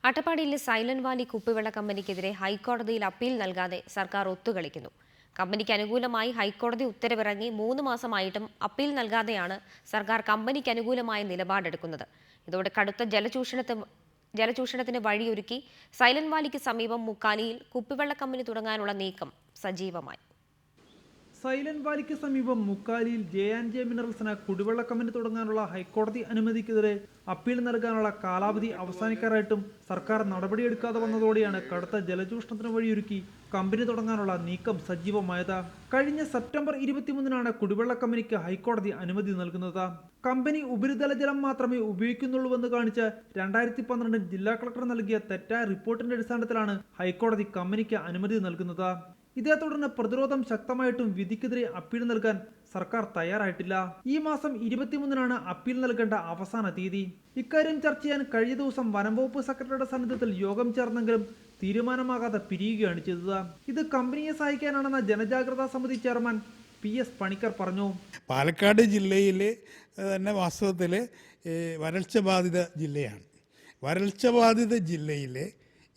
അട്ടപ്പാടിയിലെ silent Valley കുപ്പിവെള്ള കമ്പനിക്കെതിരെ ഹൈക്കോടതിയിൽ appeal നൽകാതെ സർക്കാർ ഒത്തുകളിക്കുന്നു. കമ്പനിക്ക് അനുകൂലമായി ഹൈക്കോടതി ഉത്തരവിറങ്ങി 3 മാസമായിട്ടും അപ്പീൽ നൽകാതെയാണ് സർക്കാർ കമ്പനിക്ക് അനുകൂലമായ നിലപാടെടുക്കുന്നത്. ഇതോടെ കടുത്ത ജലചൂഷണത്തിന് വഴിയൊരുക്കി സൈലന്റ് വാലിക്ക് സമീപം മുക്കാലിയിൽ കുപ്പിവെള്ള കമ്പനി തുടങ്ങാനുള്ള നീക്കം സജീവമായി. സൈലന്റ് വാലിക്ക് സമീപം മുക്കാലിയിൽ ജെ മിനറൽസിന് കുടിവെള്ള കമ്പനി തുടങ്ങാനുള്ള ഹൈക്കോടതി അനുമതിക്കെതിരെ അപ്പീൽ നൽകാനുള്ള കാലാവധി അവസാനിക്കാറായിട്ടും സർക്കാർ നടപടിയെടുക്കാതെ വന്നതോടെയാണ് കടുത്ത ജലചൂഷണത്തിന് വഴിയൊരുക്കി കമ്പനി തുടങ്ങാനുള്ള നീക്കം സജീവമായത്. കഴിഞ്ഞ സെപ്റ്റംബർ 23-നാണ് കുടിവെള്ള കമ്പനിക്ക് ഹൈക്കോടതി അനുമതി നൽകുന്നത്. കമ്പനി ഉപരിതല ജലം മാത്രമേ ഉപയോഗിക്കുന്നുള്ളൂവെന്ന് കാണിച്ച് 2012 ജില്ലാ കളക്ടർ നൽകിയ തെറ്റായ റിപ്പോർട്ടിന്റെ അടിസ്ഥാനത്തിലാണ് ഹൈക്കോടതി കമ്പനിക്ക് അനുമതി നൽകുന്നത്. ഇതേ തുടർന്ന് പ്രതിരോധം ശക്തമായിട്ടും വിധിക്കെതിരെ അപ്പീൽ നൽകാൻ സർക്കാർ തയ്യാറായിട്ടില്ല. ഈ മാസം 23-നാണ് അപ്പീൽ നൽകേണ്ട അവസാന തീയതി. ഇക്കാര്യം ചർച്ച ചെയ്യാൻ കഴിഞ്ഞ ദിവസം വനംവകുപ്പ് സെക്രട്ടറിയുടെ സാന്നിധ്യത്തിൽ യോഗം ചേർന്നെങ്കിലും തീരുമാനമാകാതെ പിരിയുകയാണ് ചെയ്തത്. ഇത് കമ്പനിയെ സഹായിക്കാനാണെന്ന ജനജാഗ്രതാ സമിതി ചെയർമാൻ PS പണിക്കർ പറഞ്ഞു. പാലക്കാട് ജില്ലയിലെ തന്നെ വാസ്തവത്തിൽ വരൾച്ച ബാധിത ജില്ലയാണ്. വരൾച്ച ബാധിത ജില്ലയിലെ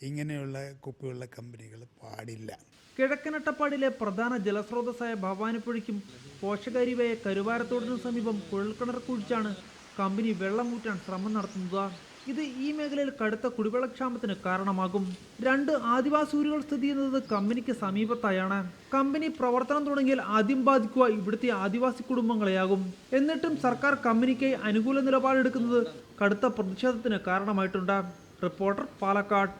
ഇങ്ങനെയുള്ള കുപ്പിവെള്ള കമ്പനികൾ പാടില്ല. കിഴക്കൻ അട്ടപ്പാടിയിലെ പ്രധാന ജലസ്രോതസ്സായ ഭവാനിപ്പുഴയ്ക്കും പോഷകാരിയായ കരുവാരത്തോടിനു സമീപം കുഴൽക്കിണർ കുഴിച്ചാണ് കമ്പനി വെള്ളമൂറ്റാൻ ശ്രമം നടത്തുന്നത്. ഇത് ഈ മേഖലയിൽ കടുത്ത കുടിവെള്ളക്ഷാമത്തിന് കാരണമാകും. 2 ആദിവാസി ഊരുകൾ സ്ഥിതി ചെയ്യുന്നത് കമ്പനിക്ക് സമീപത്തായാണ്. കമ്പനി പ്രവർത്തനം തുടങ്ങിയാൽ ആദ്യം ബാധിക്കുക ഇവിടുത്തെ ആദിവാസി കുടുംബങ്ങളെയാകും. എന്നിട്ടും സർക്കാർ കമ്പനിക്കായി അനുകൂല നിലപാടെടുക്കുന്നത് കടുത്ത പ്രതിഷേധത്തിന് കാരണമായിട്ടുണ്ട്. റിപ്പോർട്ടർ, പാലക്കാട്.